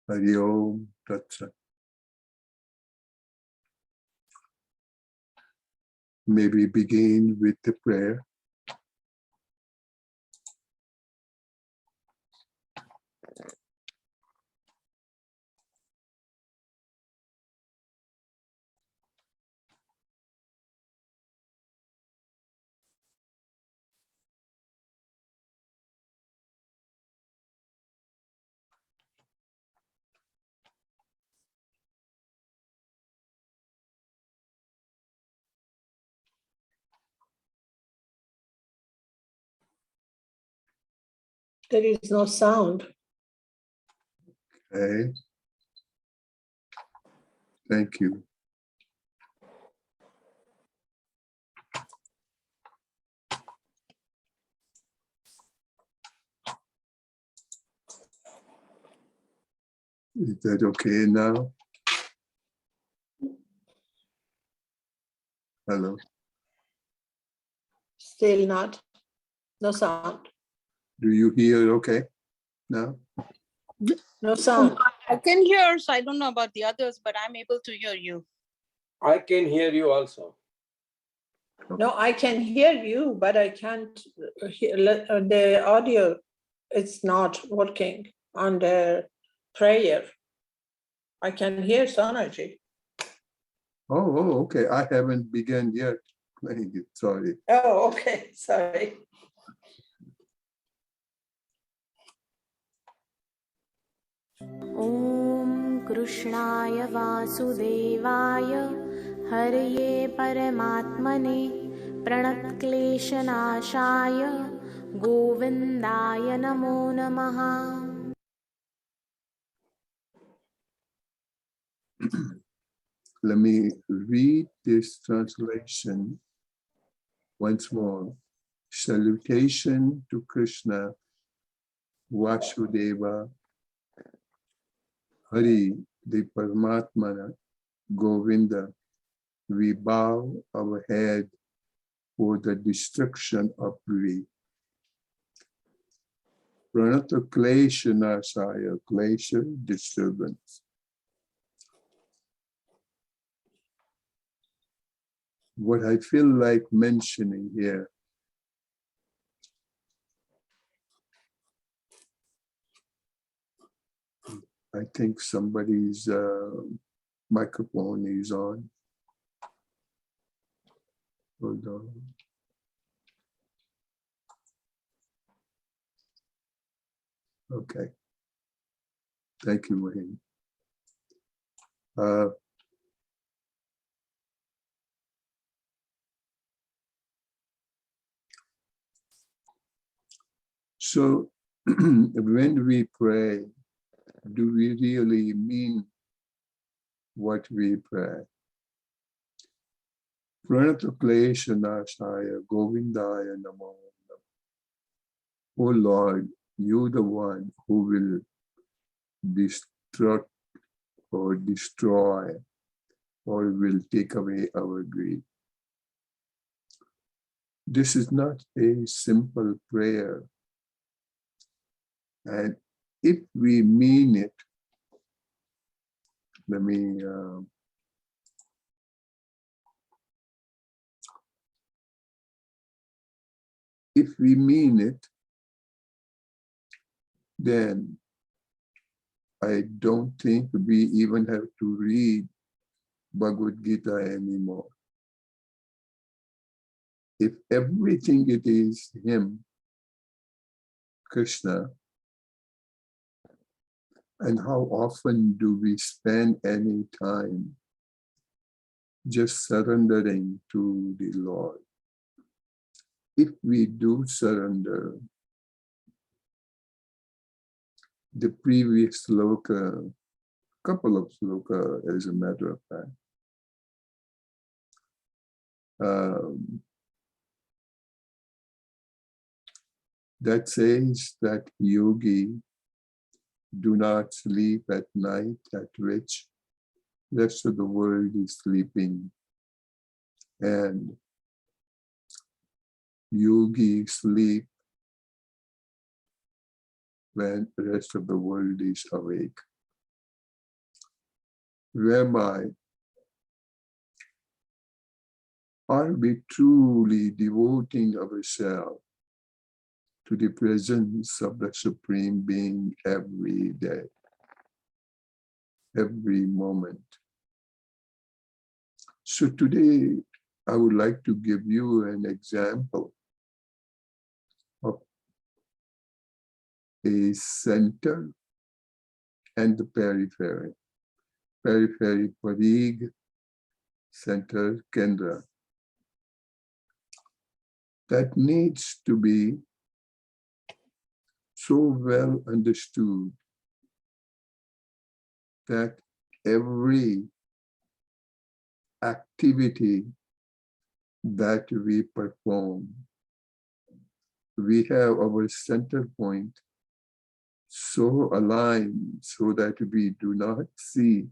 Hari Om Tat Sat. Maybe begin with the prayer. There is no sound. Okay. Thank you. Is that okay now? Hello. Still not. No sound. Do you hear okay now? No sound. I can hear, so I don't know about the others, but I'm able to hear you. I can hear you also. No, I can hear you, but I can't hear the audio. It's not working on the prayer. I can hear Sonaji. Oh, okay. I haven't begun yet playing it. Sorry. Oh, okay. Sorry. ॐ कृष्णाय वासुदेवाय हरये परमात्मने प्रणतक्लेशनाशाय गोविन्दाय नमो नमः। Let me read this translation once more. Salutation to Krishna, Vasudeva, Hari, the Paramatmana, Govinda. We bow our head for the destruction of greed. Pranata Klesha Nasaya, Klesha, disturbance. What I feel like mentioning here I think somebody's microphone is on. Hold on. Okay. Thank you, Wayne. So when we pray, do we really mean what we pray? Pranata Klesha Nashaya Govindaya Namo. Oh Lord, you the one who will destruct or destroy or will take away our greed. This is not a simple prayer. And if we mean it, let me if we mean it, then I don't think we even have to read Bhagavad Gita anymore. If everything it is Him, Krishna, and how often do we spend any time just surrendering to the Lord? If we do surrender, the previous sloka, couple of sloka as a matter of fact, that says that yogi do not sleep at night, at which rest of the world is sleeping, and yogi sleep when the rest of the world is awake. whereby are we truly devoting ourselves to the presence of the Supreme Being every day, every moment. So today, I would like to give you an example of a center and the periphery. Periphery, Parig, center, Kendra. That needs to be so well understood that every activity that we perform, we have our center point so aligned so that we do not see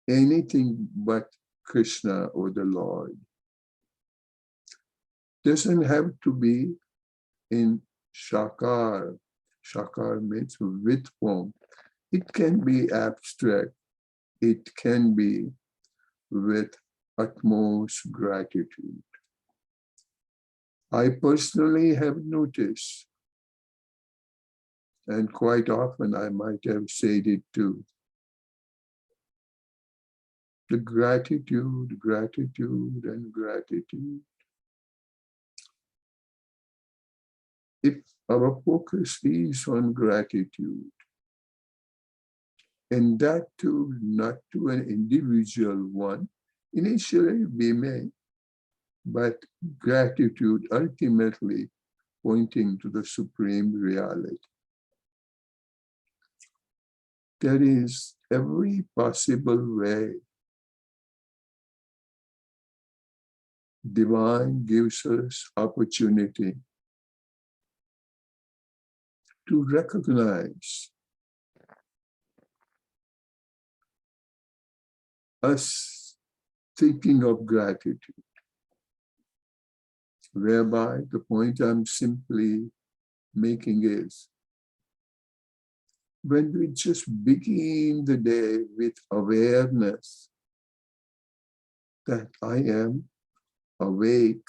anything but Krishna or the Lord. Doesn't have to be in Shakar. Shakar means with form. It can be abstract. It can be with utmost gratitude. I personally have noticed, and quite often I might have said it too, the gratitude, gratitude, and gratitude. If our focus is on gratitude, and that too not to an individual one, initially we may, but gratitude ultimately pointing to the supreme reality. There is every possible way divine gives us opportunity to recognize us thinking of gratitude, whereby the point I'm simply making is, when we just begin the day with awareness that I am awake.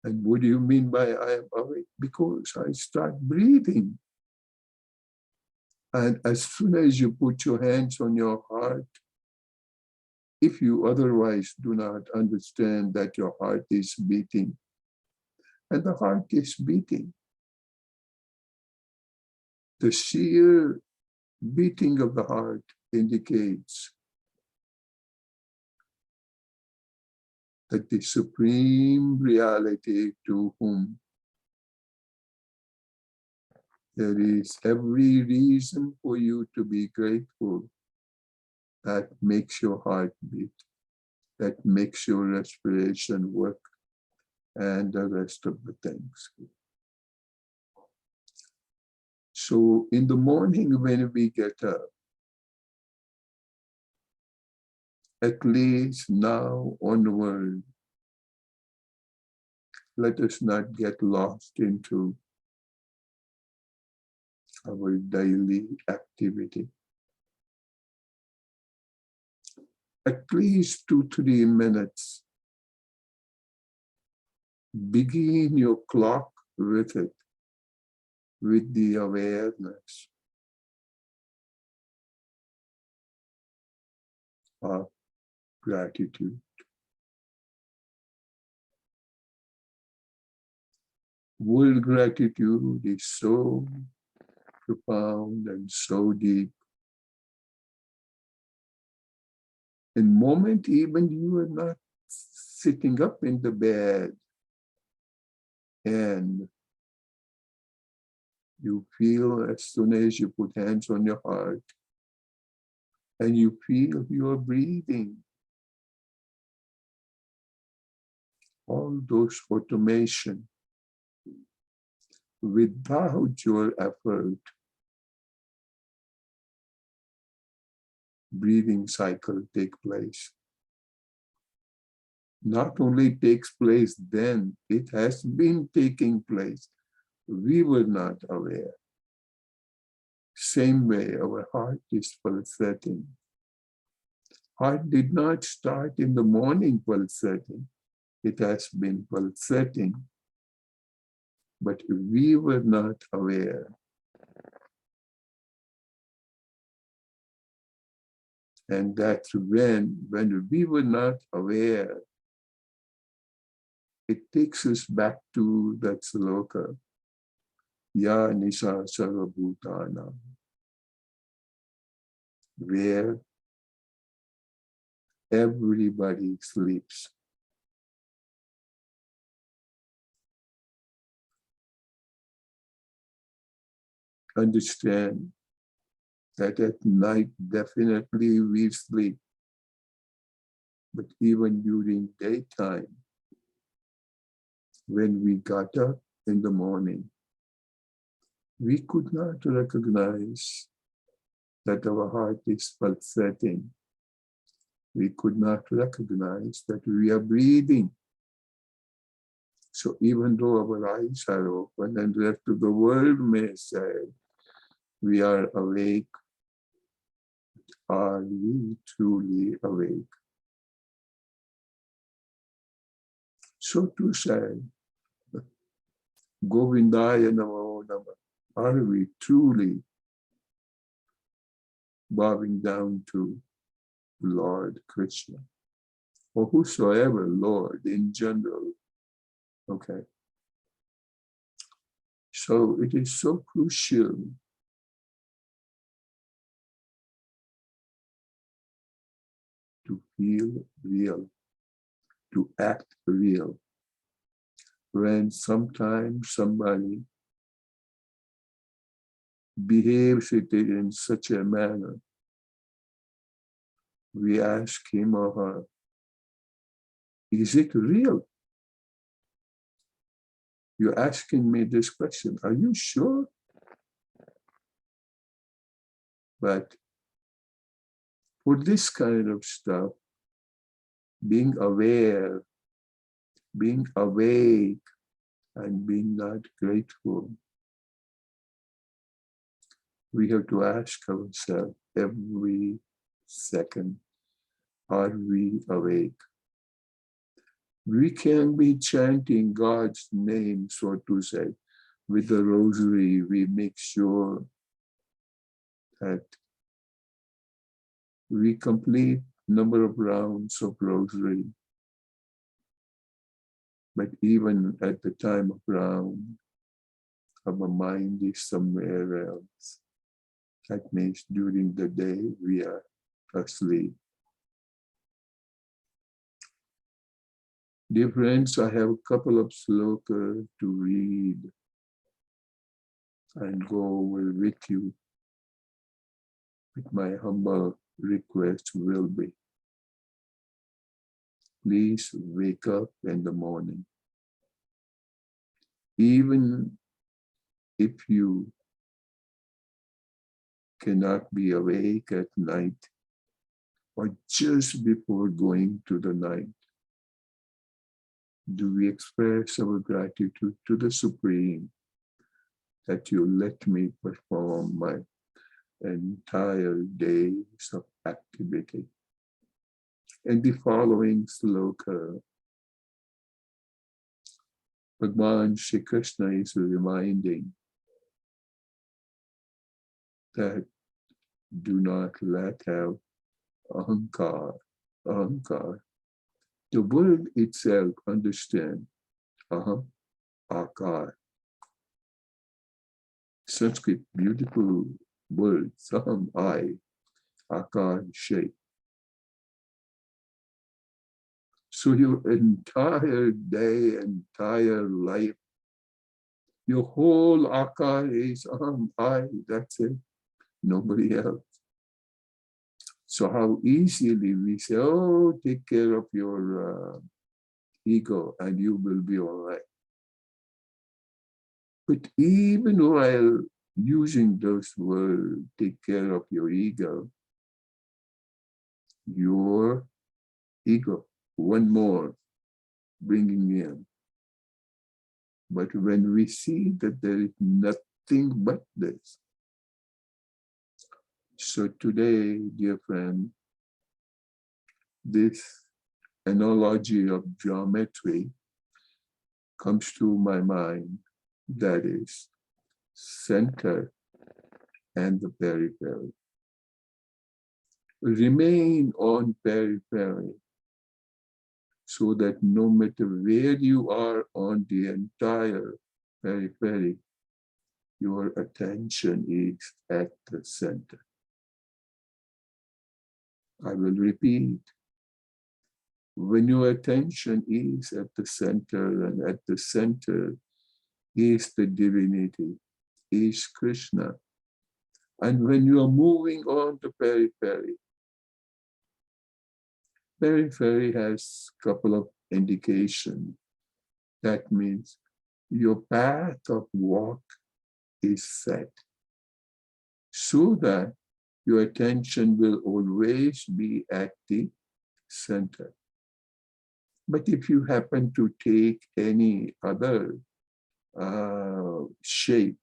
And what do you mean by I am awake? Because I start breathing. And as soon as you put your hands on your heart, if you otherwise do not understand that your heart is beating, and the heart is beating, the sheer beating of the heart indicates that the supreme reality to whom there is every reason for you to be grateful, that makes your heart beat, that makes your respiration work, and the rest of the things. So in the morning when we get up, at least now onward, let us not get lost into our daily activity. At least 2-3 minutes, begin your clock with it, with the awareness of gratitude. World gratitude is so profound and so deep. In moment even you are not sitting up in the bed and you feel as soon as you put hands on your heart and you feel your breathing. All those automation without your effort, breathing cycle take place. Not only takes place then, it has been taking place. We were not aware. Same way our heart is pulsating. Heart did not start in the morning pulsating. It has been pulsating, but we were not aware. And that's when we were not aware, it takes us back to that sloka, Ya Nisha Sarvabhutana, where everybody sleeps. Understand that at night definitely we sleep, but even during daytime, when we got up in the morning, we could not recognize that our heart is pulsating. We could not recognize that we are breathing. So even though our eyes are open and the rest of the world may say, we are awake, are we truly awake? So to say, Govindaya Namo Namah, are we truly bowing down to Lord Krishna, or whosoever Lord in general? Okay. So it is so crucial to feel real, to act real. When sometimes somebody behaves it in such a manner, we ask him or her, is it real? You're asking me this question, are you sure? But for this kind of stuff, being aware, being awake, and being not grateful, we have to ask ourselves every second, are we awake? We can be chanting God's name, so to say, with the rosary. We make sure that we complete number of rounds of rosary. But even at the time of round, our mind is somewhere else. That means during the day we are asleep. Dear friends, I have a couple of slokas to read and go over with you. But my humble request will be, please wake up in the morning. Even if you cannot be awake at night or just before going to the night, do we express our gratitude to the Supreme that you let me perform my entire days of activity. And the following sloka, Bhagavan Shri Krishna is reminding that do not let have ahankar. The word itself, understand, aham, akar. Sanskrit, beautiful word, aham, I, akar, shape. So your entire day, entire life, your whole akar is aham, I, that's it, nobody else. So how easily we say, oh, take care of your ego and you will be all right. But even while using those words, take care of your ego, one more bringing in. But when we see that there is nothing but this, So today, dear friend, this analogy of geometry comes to my mind, that is center and the periphery. Remain on periphery so that no matter where you are on the entire periphery, your attention is at the center. I will repeat. When your attention is at the center, and at the center is the divinity, is Krishna. And when you are moving on the periphery, periphery has a couple of indications. That means your path of walk is set so that your attention will always be at the center. But if you happen to take any other shape,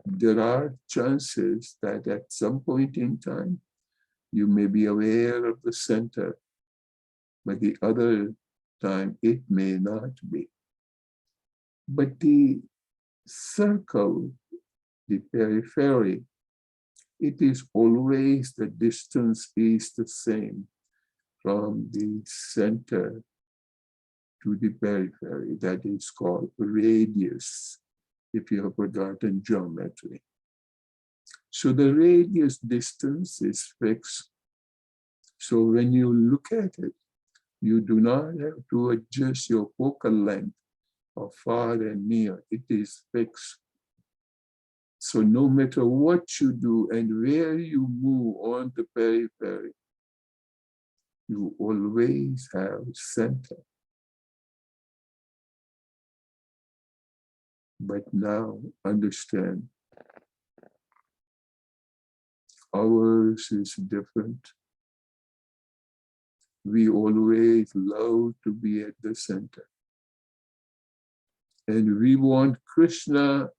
there are chances that at some point in time, you may be aware of the center, but the other time it may not be. But the circle, the periphery, it is always the distance is the same from the center to the periphery. That is called radius, if you have forgotten geometry. So the radius distance is fixed. So when you look at it, you do not have to adjust your focal length of far and near. It is fixed. So no matter what you do and where you move on the periphery, you always have center. But now understand, ours is different. We always love to be at the center. And we want Krishna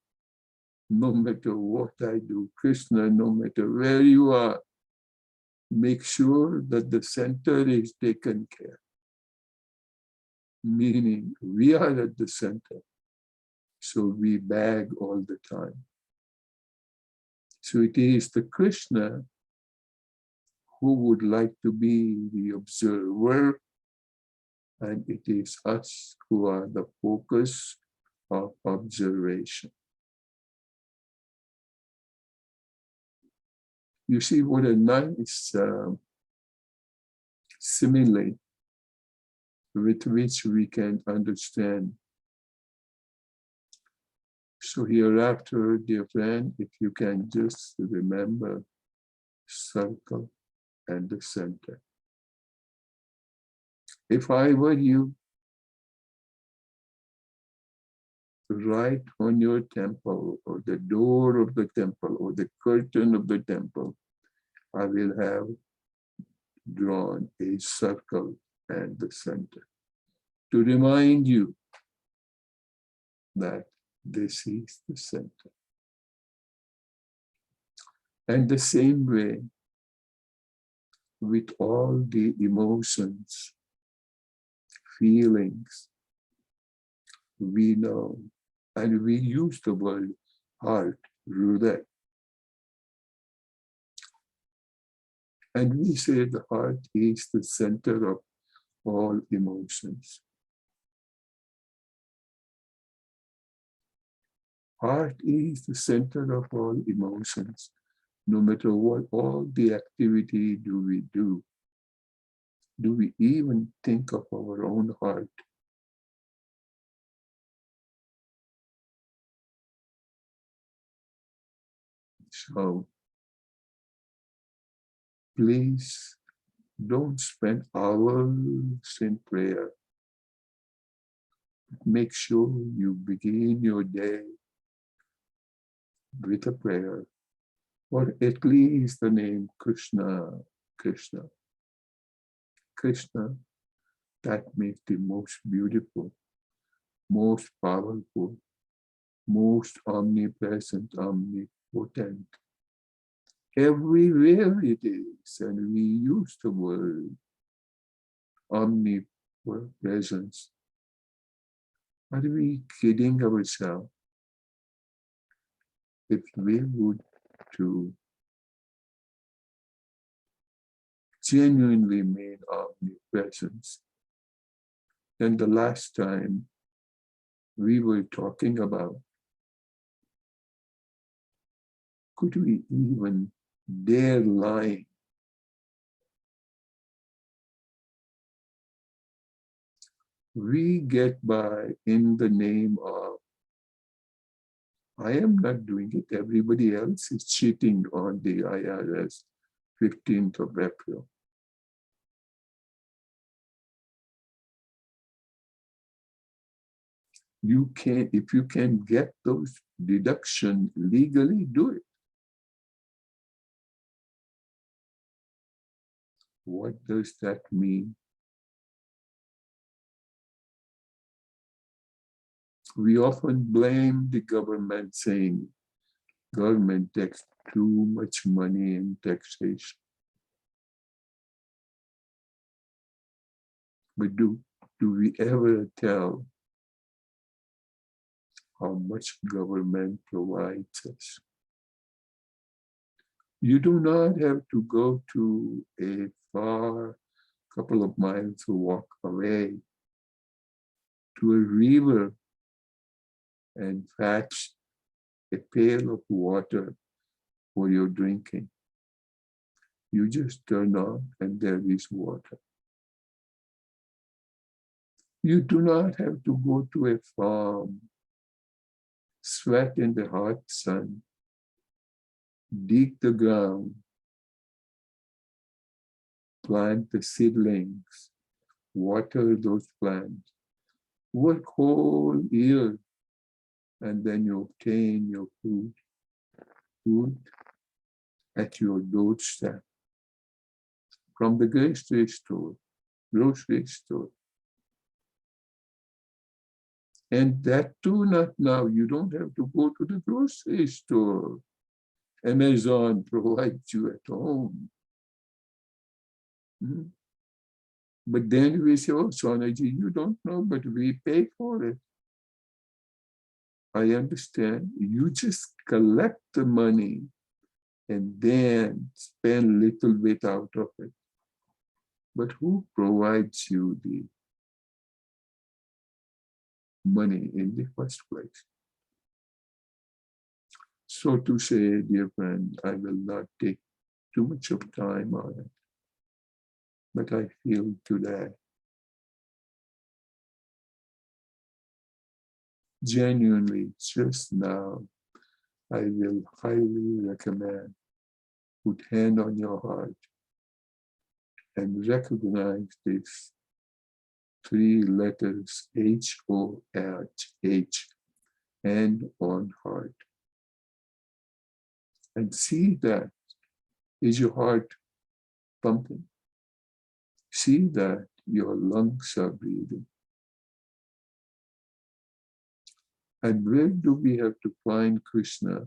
no matter what I do. Krishna, no matter where you are, make sure that the center is taken care. Meaning we are at the center. So we beg all the time. So it is the Krishna who would like to be the observer, and it is us who are the focus of observation. You see what a nice simile with which we can understand. So hereafter, dear friend, if you can just remember circle and the center. If I were you, right on your temple or the door of the temple or the curtain of the temple, I will have drawn a circle and the center to remind you that this is the center. And the same way with all the emotions, feelings, we know, and we use the word heart, Hruday. And we say the heart is the center of all emotions. Heart is the center of all emotions. No matter what all the activity do we even think of our own heart? So please don't spend hours in prayer. Make sure you begin your day with a prayer, or at least the name Krishna, Krishna. Krishna, that makes the most beautiful, most powerful, most omnipresent, omnipotent. everywhere it is, and we use the word omnipresence. Are we kidding ourselves? If we would to genuinely mean omnipresence, then the last time we were talking about, could we even dare lie? We get by in the name of, I am not doing it, everybody else is cheating on the IRS 15th of April. You can, if you can get those deductions legally, do it. What does that mean? We often blame the government, saying government takes too much money in taxation. But do we ever tell how much government provides us? You do not have to go to a far couple of miles to walk away to a river and fetch a pail of water for your drinking. You just turn on and there is water. You do not have to go to a farm, sweat in the hot sun, dig the ground, plant the seedlings, water those plants, work whole year, and then you obtain your food at your doorstep from the grocery store. And that too, not now. You don't have to go to the grocery store. Amazon provides you at home. But then we say, oh, Swanaji, you don't know, but we pay for it. I understand. You just collect the money and then spend a little bit out of it. But who provides you the money in the first place? So to say, dear friend, I will not take too much of time on it. But I feel today, genuinely, just now, I will highly recommend, put hand on your heart and recognize this 3 letters H-O-H, hand on heart. And see that, is your heart pumping? See that your lungs are breathing. And where do we have to find Krishna?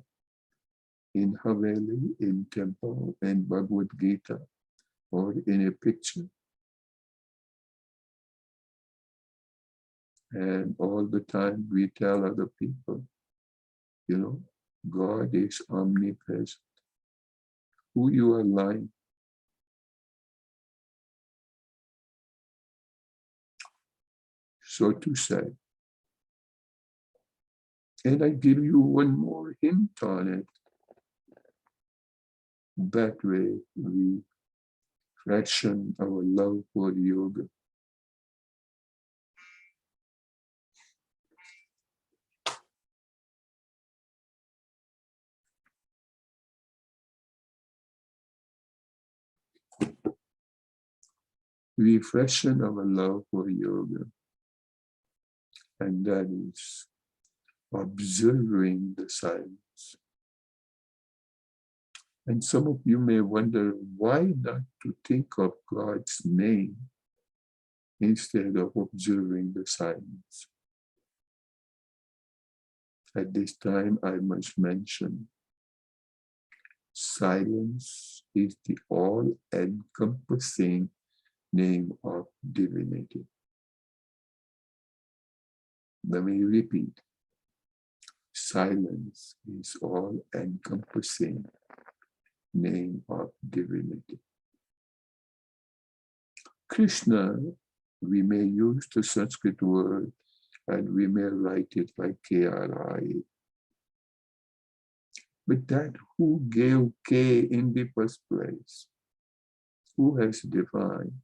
In Haveli, in temple, in Bhagavad Gita, or in a picture? And all the time we tell other people, you know, God is omnipresent. Who you are lying? So to say. And I give you one more hint on it. That way we freshen our love for yoga. We freshen our love for yoga. And that is observing the silence. And some of you may wonder, why not to think of God's name instead of observing the silence? At this time, I must mention, Silence is the all-encompassing name of divinity. Let me repeat. Silence is all-encompassing name of divinity. Krishna, we may use the Sanskrit word and we may write it like K-R-I. But that who gave K in the first place? Who has defined?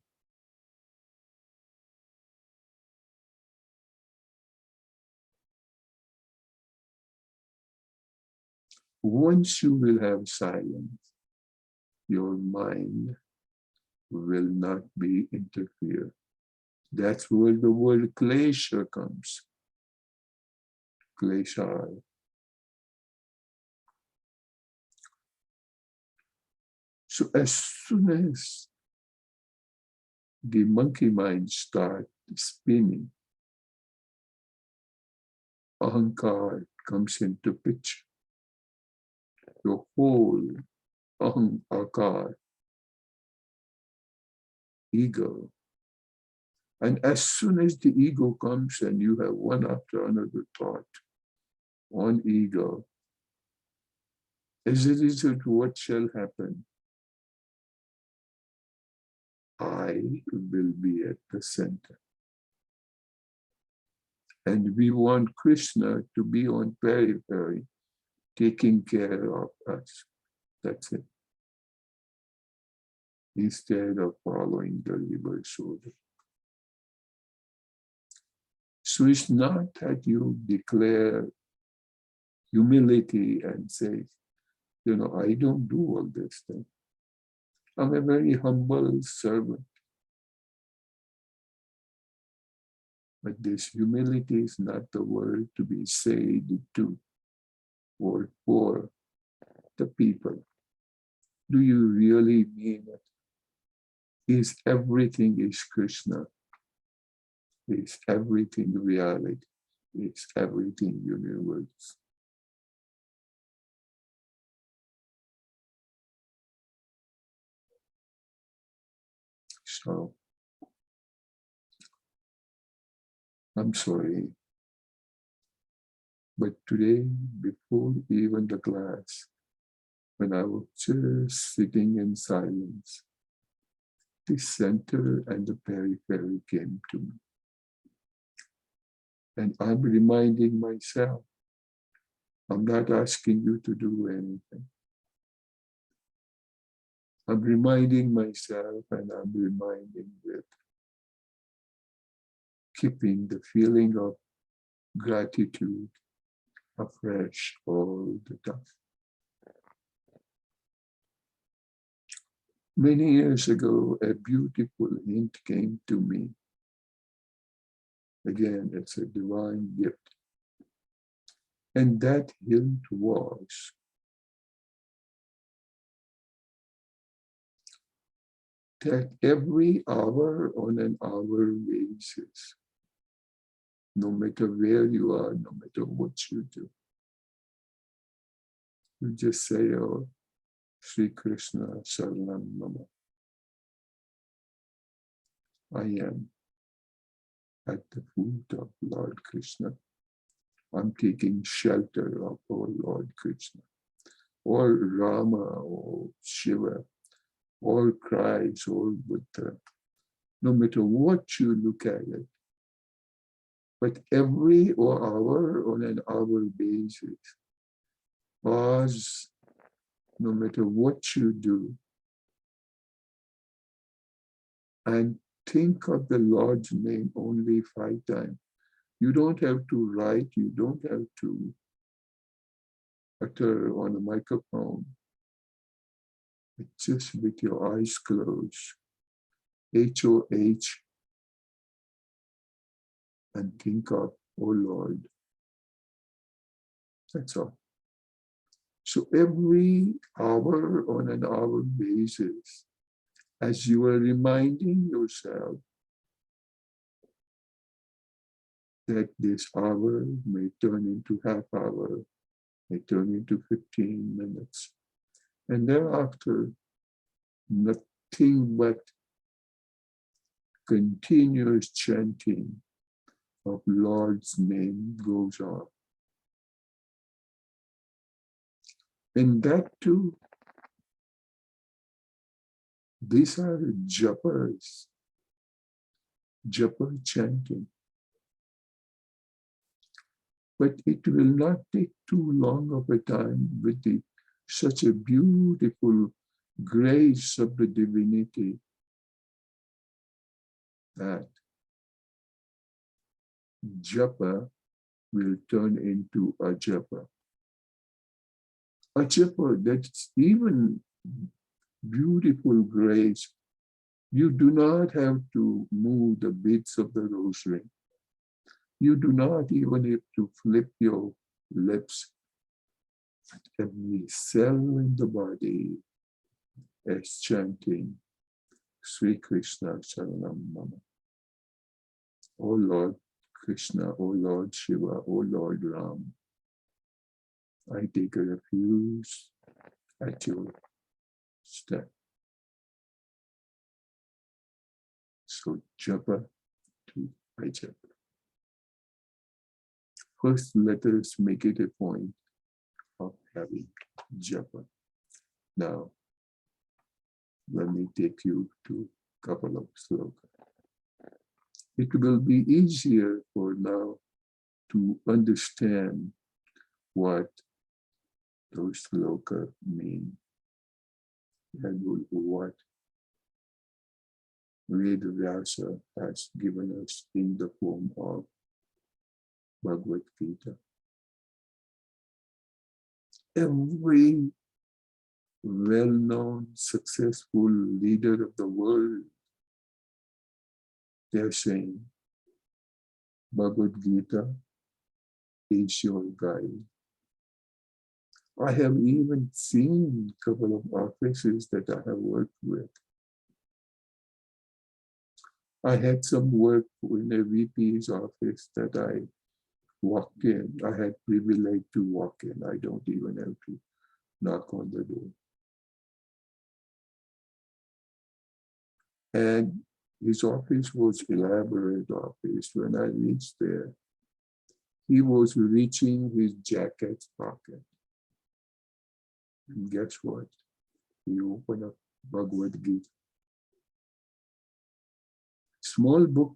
Once you will have silence, your mind will not be interfered. That's where the word klesha comes. Klesha. So as soon as the monkey mind starts spinning, ahankar comes into picture. The whole ahankar, ego. And as soon as the ego comes and you have one after another thought on ego, as a result, what shall happen? I will be at the center. And we want Krishna to be on periphery, taking care of us. That's it. Instead of following the reverse order. So it's not that you declare humility and say, you know, I don't do all this thing. I'm a very humble servant. But this humility is not the word to be said to or for the people. Do you really mean it? Is everything is Krishna? Is everything reality? Is everything universe? So, I'm sorry, but today, before even the class, when I was just sitting in silence, the center and the periphery came to me. And I'm reminding myself, I'm not asking you to do anything. I'm reminding myself and I'm reminding with keeping the feeling of gratitude afresh all the time. Many years ago, a beautiful hint came to me. Again, it's a divine gift. And that hint was that every hour on an hour basis, no matter where you are, no matter what you do, you just say, oh, Sri Krishna Saranam Mama. I am at the foot of Lord Krishna. I'm taking shelter of our Lord Krishna, or Rama, or Shiva, or Christ, or Buddha, no matter what you look at it. But every hour on an hour basis, pause, no matter what you do, and think of the Lord's name only 5 times. You don't have to write, you don't have to utter on a microphone. It's just with your eyes closed. H-O-H, and think of, oh Lord. That's all. So every hour on an hour basis, as you are reminding yourself that this hour may turn into half hour, may turn into 15 minutes, And thereafter, nothing but continuous chanting of Lord's name goes on. And that too, these are japas, japa chanting. But it will not take too long of a time with such a beautiful grace of the divinity that japa will turn into a japa. A japa that's even beautiful grace. You do not have to move the beads of the rosary. You do not even have to flip your lips. Every cell in the body is chanting Sri Krishna Saranam Mama. O Lord Krishna, O Lord Shiva, O Lord Ram, I take a refuge at your step. So japa to japa. First, let us make it a point of having japa. Now, let me take you to a couple of slokas. It will be easier for now to understand what those slokas mean and what Veda Vyasa has given us in the form of Bhagavad Gita. Every well-known, successful leader of the world, they're saying, Bhagavad Gita is your guide. I have even seen a couple of offices that I have worked with. I had some work in a VP's office that I walked in. I had privilege to walk in. I don't even have to knock on the door. And his office was elaborate office. When I reached there, he was reaching his jacket pocket. And guess what? He opened up Bhagavad Gita. Small book,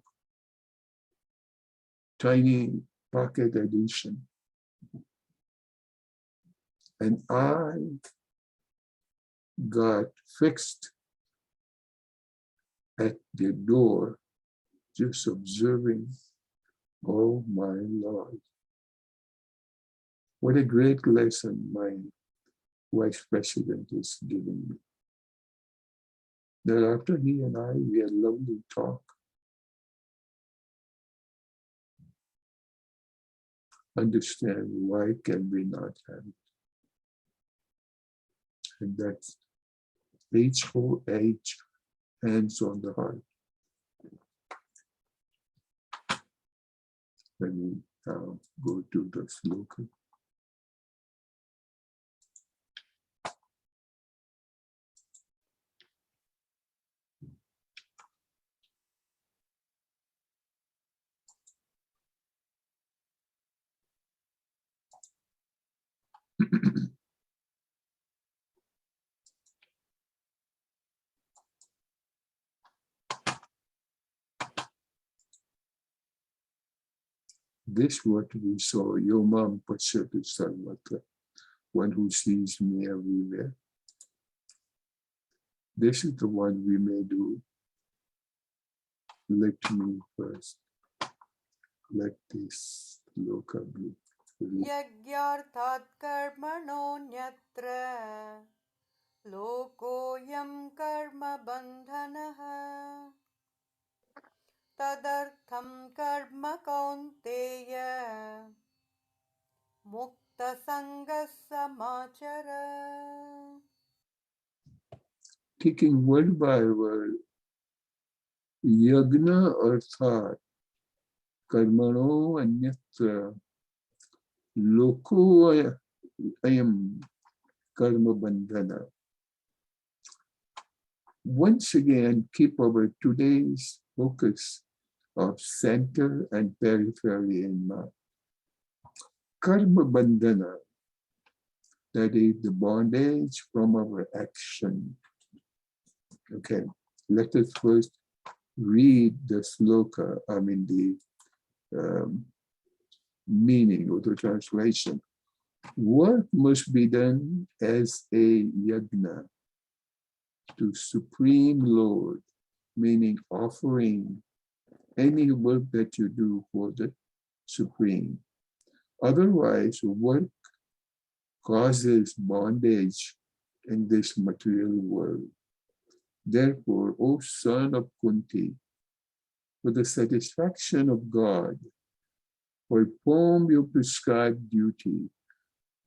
tiny pocket edition. And I got fixed at the door, just observing, oh my Lord. What a great lesson my vice president is giving me. Thereafter, he and I, we had lovely talk. Understand why can we not have it? And that's HOH, hands on the heart. Let me go to the sloka. This what we saw, Yomam Pachati Sarvatra, one who sees me everywhere. This is the one we may do. Let me first. Let this loka be. यज्ञार्थात् कर्मणोऽन्यत्र लोकोऽयं कर्म बन्धनः तदर्थं कर्म कौन्तेय मुक्तसङ्गः समाचर. Taking word by word, Yagna arthat karmano anyatra loko ayam karma bandhana. once again keep our today's focus of center and periphery in mind. Karma bandhana, that is the bondage from our action. Okay, let us first read the sloka, the meaning or the translation. Work must be done as a yagna to Supreme Lord, meaning offering any work that you do for the Supreme. Otherwise, work causes bondage in this material world. Therefore, O son of Kunti, for the satisfaction of God, perform your prescribed duty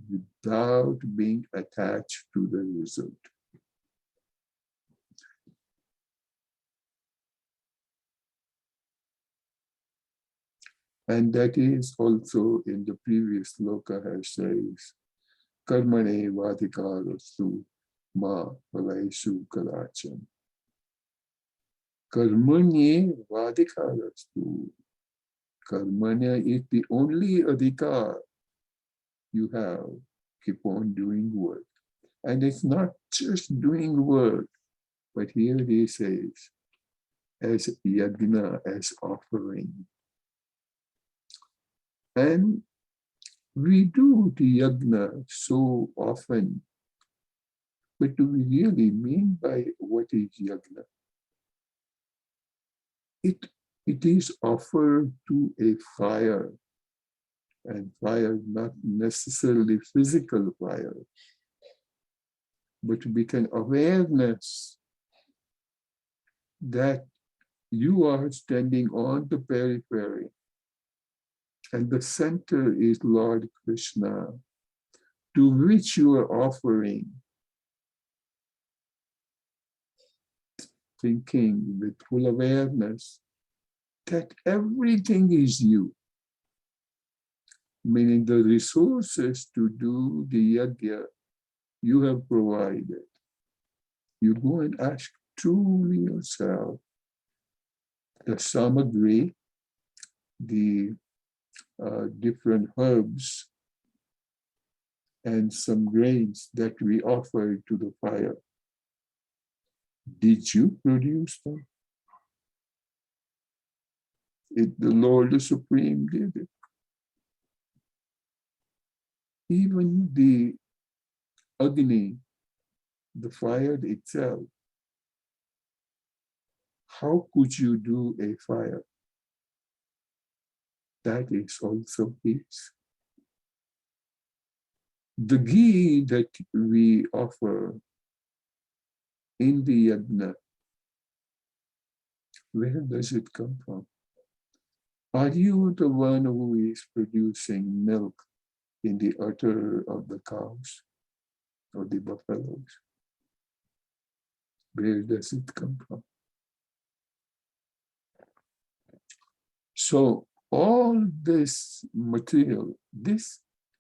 without being attached to the result. And that is also in the previous sloka has says, Karmane vadikarastu ma palaishu kalacham. Karmanye vadikarastu. Karmanya is the only adhikar you have. Keep on doing work. And it's not just doing work, but here he says, as yagna, as offering. And we do the yagna so often, but do we really mean by what is yagna? It is offered to a fire, and fire not necessarily physical fire, but with an awareness that you are standing on the periphery and the center is Lord Krishna, to which you are offering, thinking with full awareness that everything is you, meaning the resources to do the yajna you have provided. You go and ask truly yourself, the samagri, the different herbs and some grains that we offer to the fire. Did you produce them? The Lord the Supreme did it. Even the Agni, the fire itself, how could you do a fire? That is also his. The ghee that we offer in the yajna, where does it come from? Are you the one who is producing milk in the udder of the cows or the buffaloes? Where does it come from? So all this material, this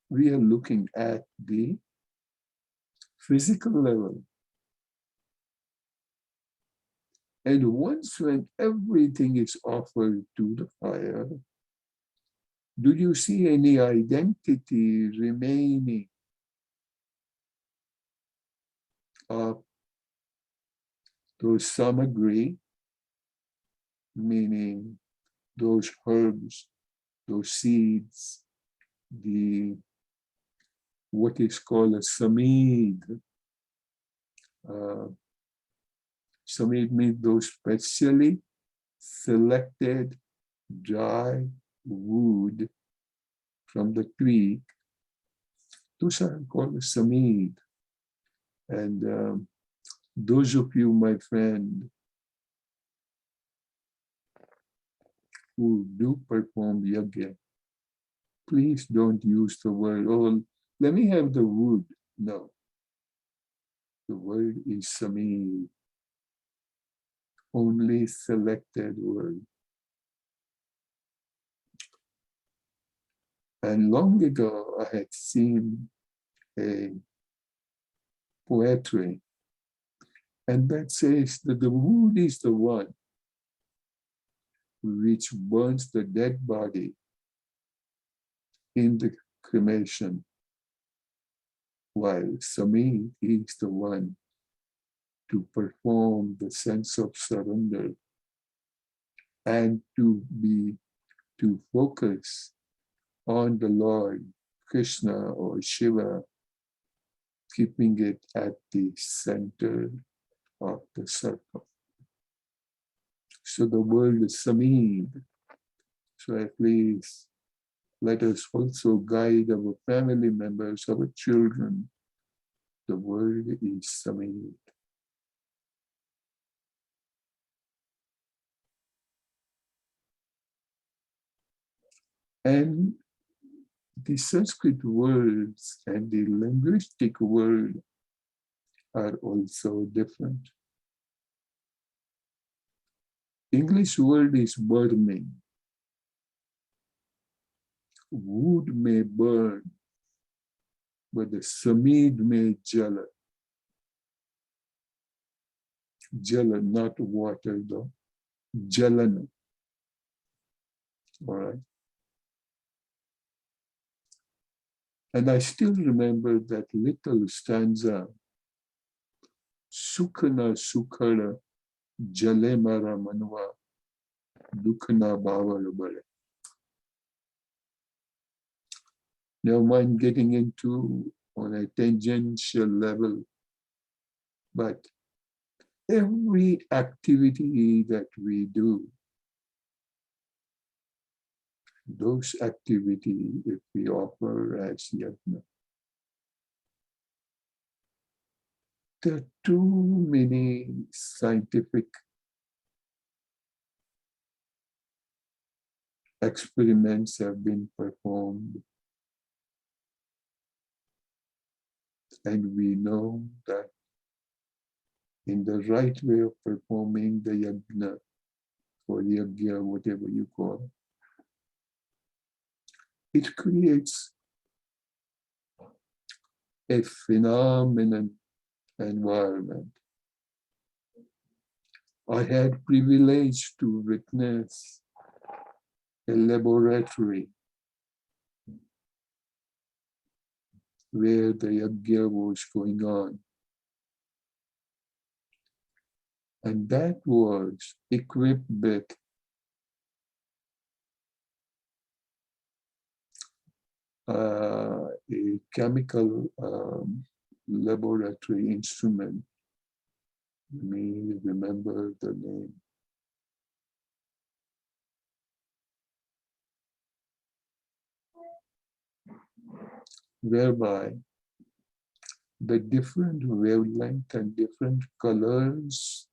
we are looking at the physical level. And once when everything is offered to the fire, do you see any identity remaining of those samagri, meaning those herbs, those seeds, the what is called a samid. Samid means those specially selected dry wood from the tree. Those are called samid. And those of you, my friend, who do perform yajna, please don't use the word, oh, let me have the wood. No. The word is samid. Only selected word. And long ago, I had seen a poetry, And that says that the wood is the one which burns the dead body in the cremation, while Sami is the one to perform the sense of surrender and to focus on the Lord, Krishna or Shiva, keeping it at the center of the circle. So the word is Samid. So at least let us also guide our family members, our children. The word is Samid. And the Sanskrit words and the linguistic word are also different. English word is burning. Wood may burn, but the samid may jala. Jala, not water though. Jalana. All right. And I still remember that little stanza, Sukhana Sukhara Jalemara Manwa Dukhana Bhavalubara. Now mind getting into on a tangential level, but every activity that we do, those activities, if we offer as yagna, there are too many scientific experiments have been performed, and we know that in the right way of performing the yagna or yagya, whatever you call it, it creates a phenomenon environment. I had privilege to witness a laboratory where the yagya was going on. And that was equipped with a chemical laboratory instrument. Let me remember the name. Whereby the different wavelength and different colors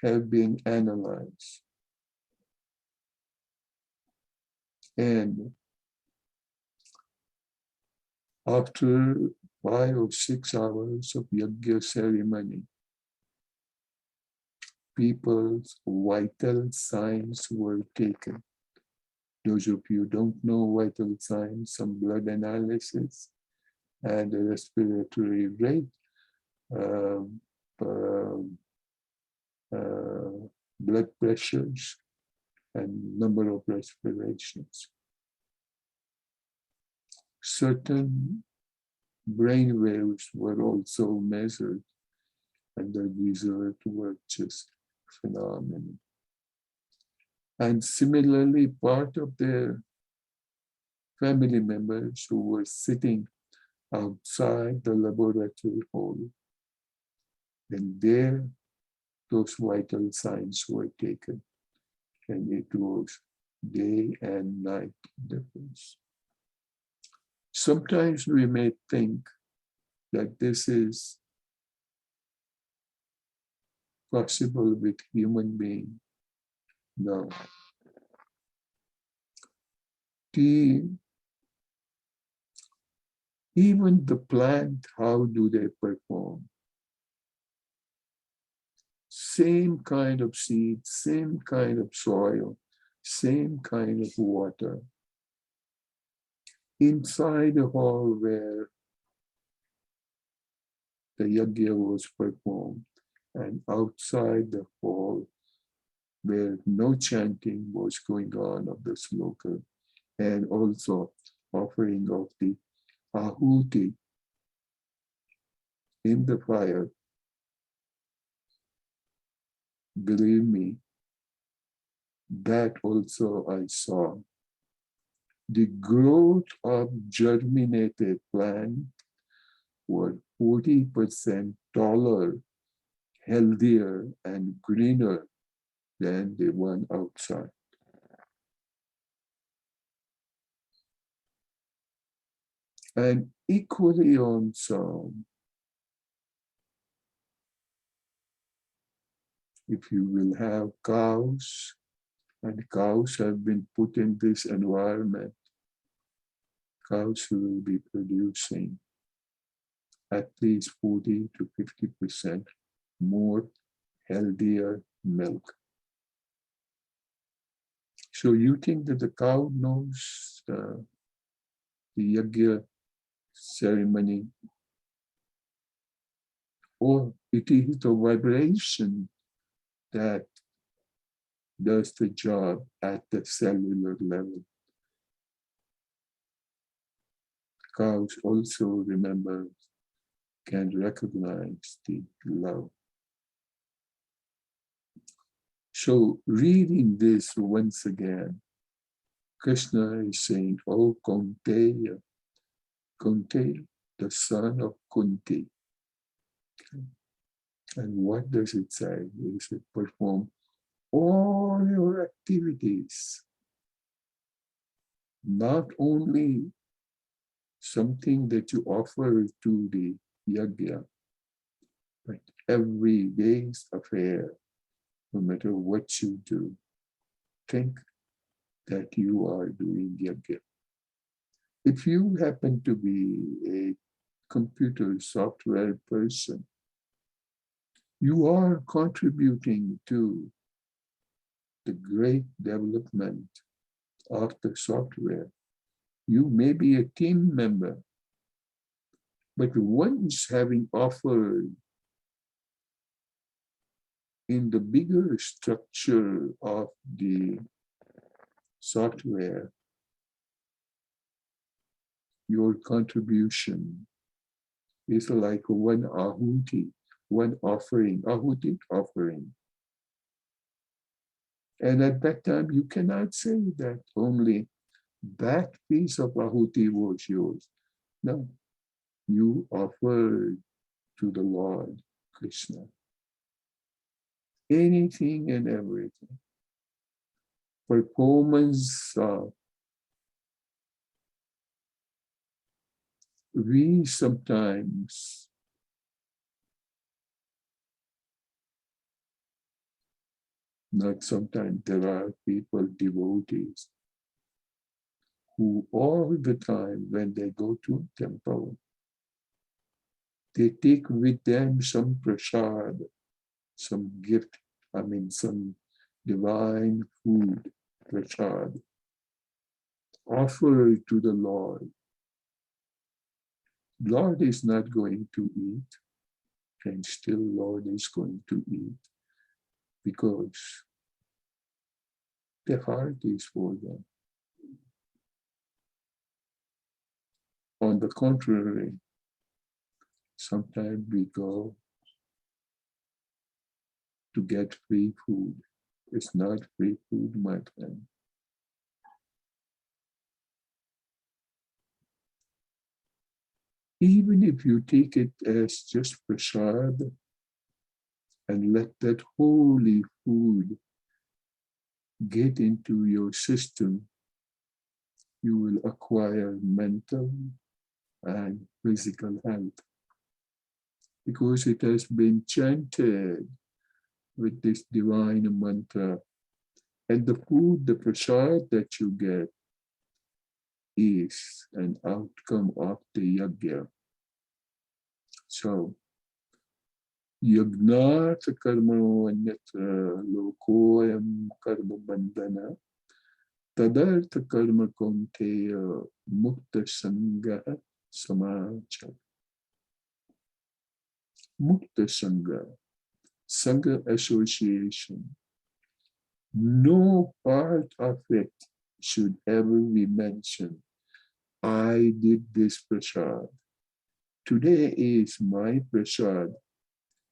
have been analyzed. And after 5 or 6 hours of yagya ceremony, people's vital signs were taken. Those of you who don't know vital signs, some blood analysis and a respiratory rate, blood pressures, and number of respirations. Certain brain waves were also measured, and the result were just phenomenal. And similarly, part of their family members who were sitting outside the laboratory hall, and there those vital signs were taken, and it was day and night difference. Sometimes we may think that this is possible with human being. No. Even the plant, how do they perform? Same kind of seed, same kind of soil, same kind of water. Inside the hall where the yagya was performed, and outside the hall where no chanting was going on of the sloka, and also offering of the ahuti in the fire, believe me, that also I saw. The growth of germinated plant were 40% taller, healthier, and greener than the one outside. And equally on some, if you will have cows, and cows have been put in this environment, cows will be producing at least 40 to 50% more healthier milk. So you think that the cow knows the yagya ceremony, or it is the vibration that does the job at the cellular level. Cows also, remember, can recognize the love. So reading this once again, Krishna is saying, "Oh Kaunteya, Kunti, the son of Kunti." And what does it say? It says, perform all your activities, not only something that you offer to the yagya, but every day's affair, no matter what you do, think that you are doing yagya. If you happen to be a computer software person, you are contributing to the great development of the software. You may be a team member, but once having offered in the bigger structure of the software, your contribution is like one ahuti, one offering, ahuti offering. And at that time, you cannot say that only that piece of ahuti was yours. No, you offered to the Lord Krishna anything and everything. Performance, we sometimes not sometimes, there are people, devotees, who all the time when they go to a temple, they take with them some prasad, some gift, some divine food, prasad, offer to the Lord. Lord is not going to eat, and still Lord is going to eat, because the heart is for them. On the contrary, sometimes we go to get free food. It's not free food, my friend. Even if you take it as just prasad and let that holy food get into your system, you will acquire mental and physical health, because it has been chanted with this divine mantra. And the food, the prasad that you get, is an outcome of the yagya. So, yagnata karmano anyatra lokoyam karma bandhana tadartha karma kaunteya mukta sangha samachara. Mukta sangha. Sangha association, no part of it should ever be mentioned. I did this prasad. Today is my prasad.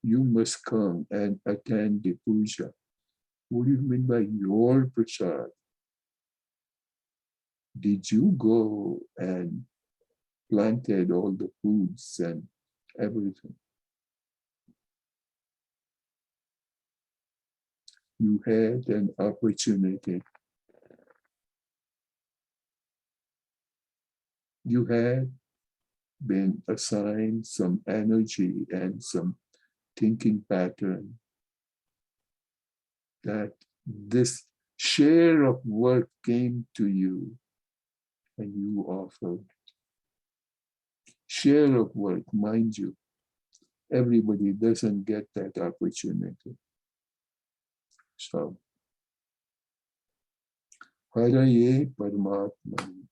You must come and attend the puja. What do you mean by your prasad? Did you go and planted all the foods and everything? You had an opportunity. You had been assigned some energy and some thinking pattern that this share of work came to you and you offered. Share of work, mind you, everybody doesn't get that opportunity. So, Haraye Paramatman,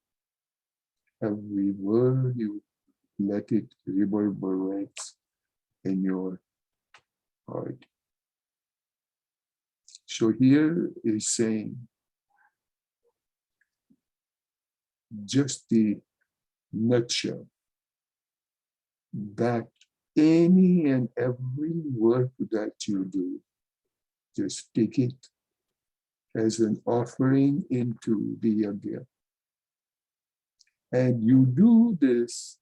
every word you let it reverberate in your heart. So here is saying just the nutshell that any and every work that you do, just take it as an offering into the yagna. And you do this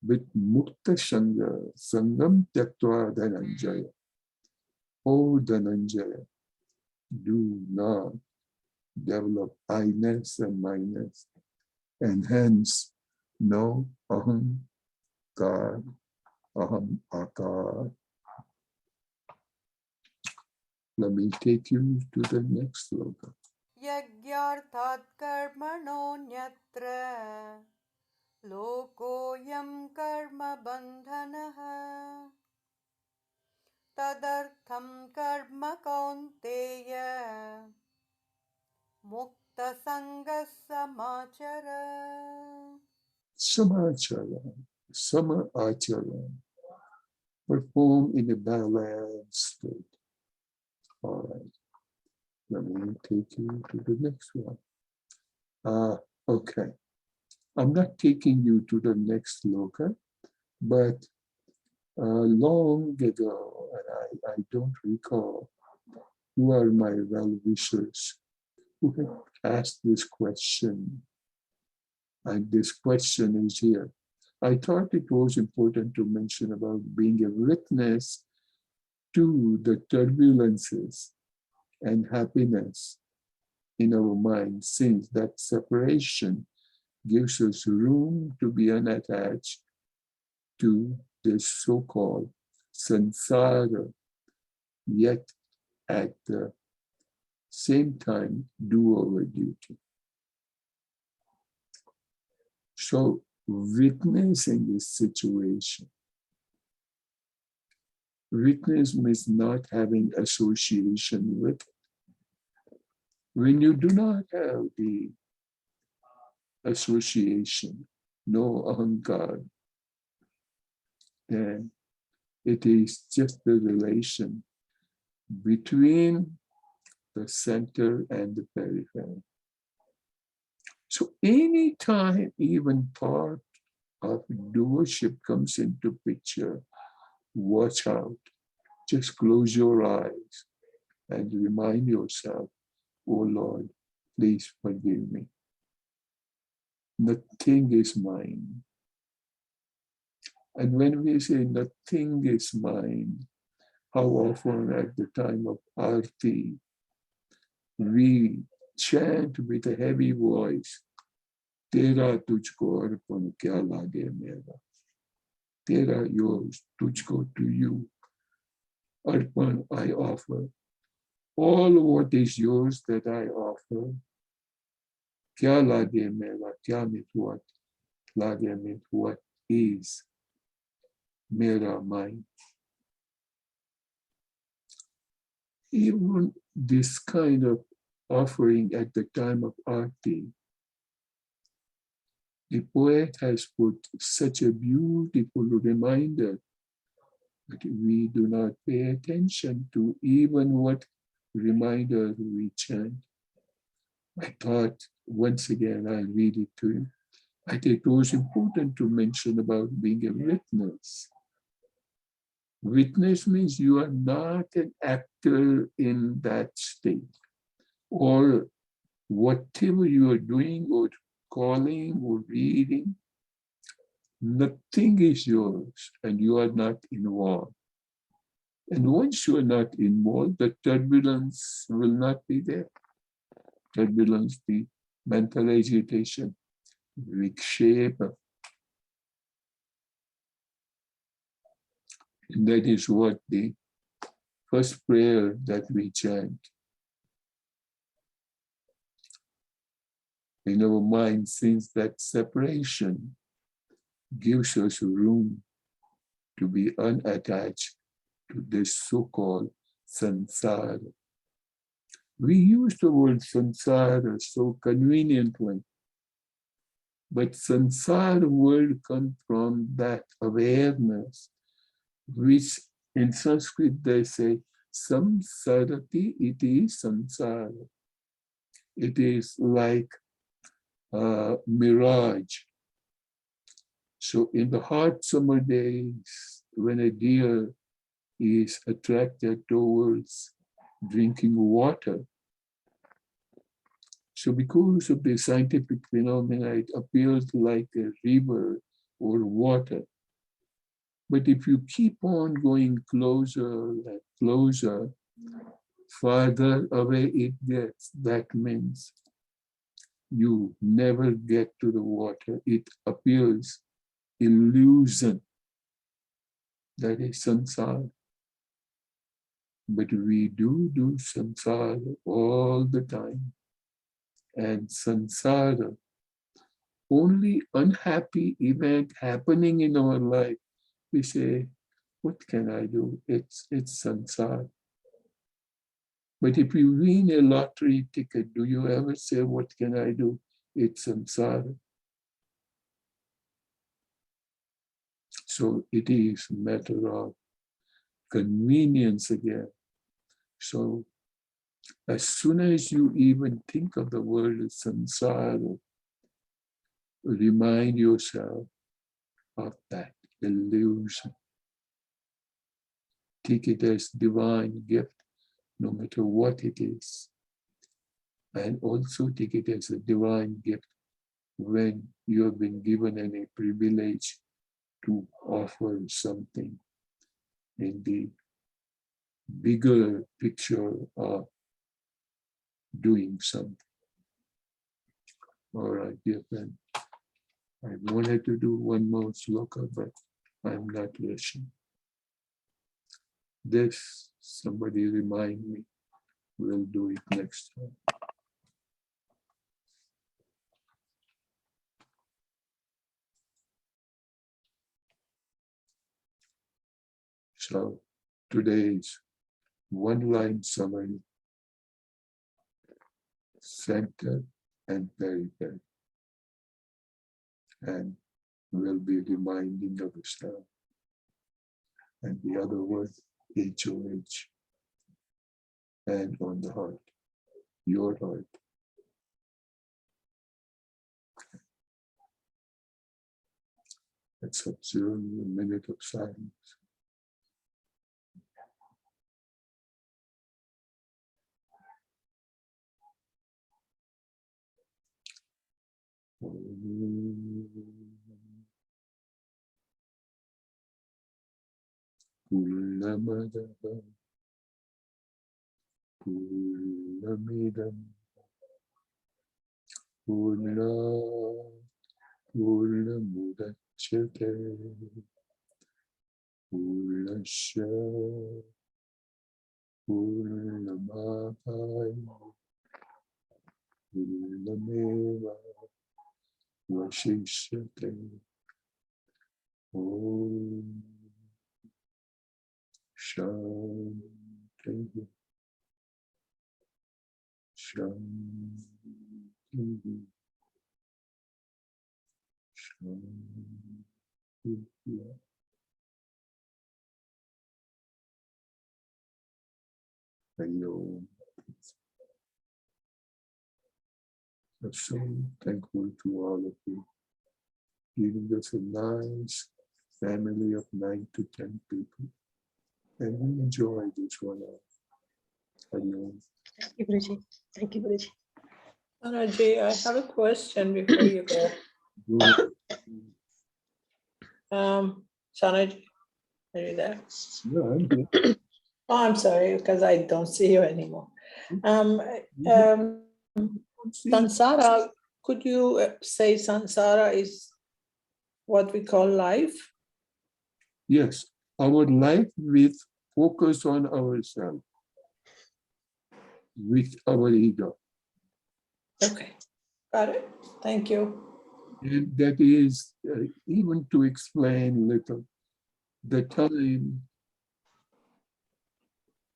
with mukta sangha, sangam tyaktva dhananjaya. Oh Dhananjaya, do not develop I-ness and minus, and hence no aham kar, aham akar. Let me take you to the next sloka. यज्ञार्थात् कर्मणोऽन्यत्र लोकोऽयं कर्म बन्धनः तदर्थं कर्म कौन्तेय मुक्तसङ्गः समाचर. Samachara, sama achara, perform in a balanced state. All right, let me take you to the next one. Okay, I'm not taking you to the next sloka, but long ago, and I don't recall who are my well-wishers who have asked this question, and this question is here. I thought it was important to mention about being a witness to the turbulences and happiness in our mind, since that separation gives us room to be unattached to this so-called samsara, yet at the same time do our duty. So witnessing this situation, witness means not having association with it. When you do not have the association, no ahankar, then it is just the relation between the center and the periphery. So anytime even part of doership comes into picture, watch out. Just close your eyes and remind yourself, oh Lord, please forgive me. Nothing is mine. And when we say nothing is mine, how often at the time of Aarti, we chant with a heavy voice, Tera tujhko arpan kya lage mera. Tera, yours, tujhko, to you. Arpan, I offer. All what is yours that I offer. Kya lage mera, kya means what? Lage means what is mera, mine. Even this kind of offering at the time of Aarti, the poet has put such a beautiful reminder But we do not pay attention to even what reminder we chant. I thought, once again, I'll read it to you. I think it was important to mention about being a witness. Witness means you are not an actor in that state, or whatever you are doing or calling or reading, nothing is yours and you are not involved. And once you are not involved, the turbulence will not be there. Turbulence, the mental agitation, vikshepa. And that is what the first prayer that we chant. In our mind, since that separation gives us room to be unattached to this so-called samsara. We use the word samsara so conveniently, but samsara word comes from that awareness, which in Sanskrit they say, samsarati iti samsara. It is like a mirage. So in the hot summer days, when a deer is attracted towards drinking water, so because of the scientific phenomena, it appears like a river or water. But if you keep on going closer and closer, farther away it gets. That means you never get to the water. It appears illusion. That is samsara. But we do samsara all the time. And samsara, only unhappy event happening in our life, we say, what can I do? It's samsara. But if you win a lottery ticket, do you ever say, what can I do? It's samsara. So it is a matter of convenience again. So as soon as you even think of the word samsara, remind yourself of that illusion. Take it as divine gift, no matter what it is. And also take it as a divine gift when you have been given any privilege to offer something in the bigger picture of doing something. All right, dear friend. I wanted to do one more sloka, but I'm not rushing. This, somebody remind me, we'll do it next time. So today's one-line summary, center and periphery. And we'll be reminding of ourselves. And the other word, HOH, and on the heart, your heart. Let's observe a minute of silence. Purnamadaha Purnamidam Purnamudachyate Purnasya Purnamabhaya Purnameva Vashishyate. Om Shanti Shanti Shanti Hello. I'm so thankful to all of you, giving us a nice family of 9 to 10 people. And we enjoy this 1 hour. Hello. Thank you, Guruji. Thank you, Guruji. Sanaji, I have a question before you go. Sanaji, are you there? Yeah, I'm here. Oh, I'm sorry, because I don't see you anymore. Sansara, could you say Sansara is what we call life? Yes, our life with focus on ourselves, with our ego. Okay, got it. Thank you. And that is, even to explain little, the time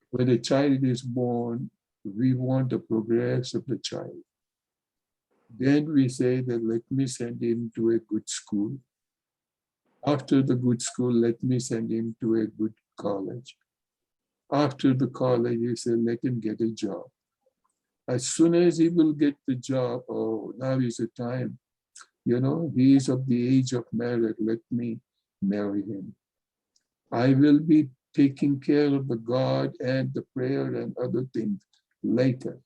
when a child is born, we want the progress of the child. Then we say that let me send him to a good school. After the good school, let me send him to a good college. After the college, you say, let him get a job. As soon as he will get the job, oh, now is the time. You know, he is of the age of marriage, let me marry him. I will be taking care of the God and the prayer and other things later.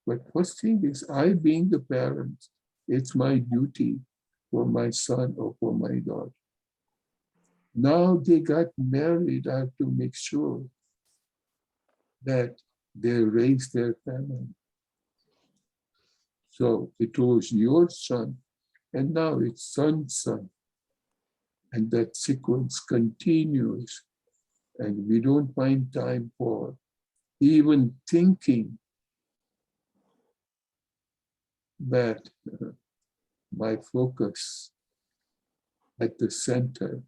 But first thing is, I being the parent, it's my duty for my son or for my daughter. Now they got married, I have to make sure that they raise their family. So it was your son, and now it's son's son. And that sequence continues, and we don't find time for even thinking that my focus at the center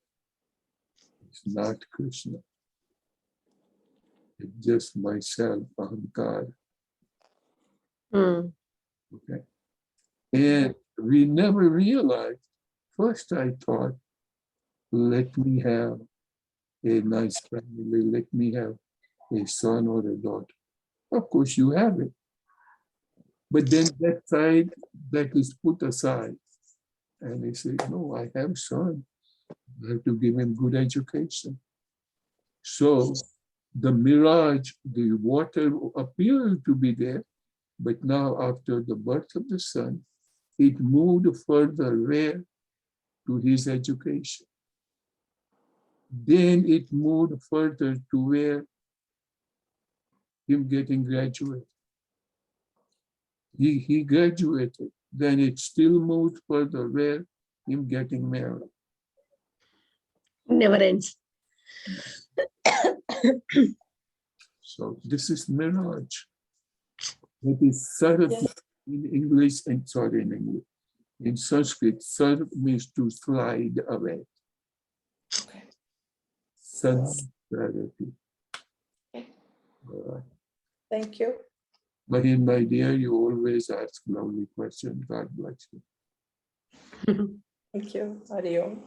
is not Krishna. It's just myself, Ahankar. Okay. And we never realized, first I thought, let me have a nice family, let me have a son or a daughter. Of course you have it. But then that side that is put aside. And he said, no, I have a son. I have to give him good education. So the mirage, the water appeared to be there, but now after the birth of the son, it moved further where? To his education. Then it moved further to where? Him getting graduate. He graduated. Then it still moved further where? Him getting married. Never ends. So this is mirage. That is sarati in English and sorry in English. In Sanskrit, sar means to slide away. Okay. Sarati. Okay. Thank you. But in my dear, you always ask lovely questions. God bless you. Thank you. Hari Om.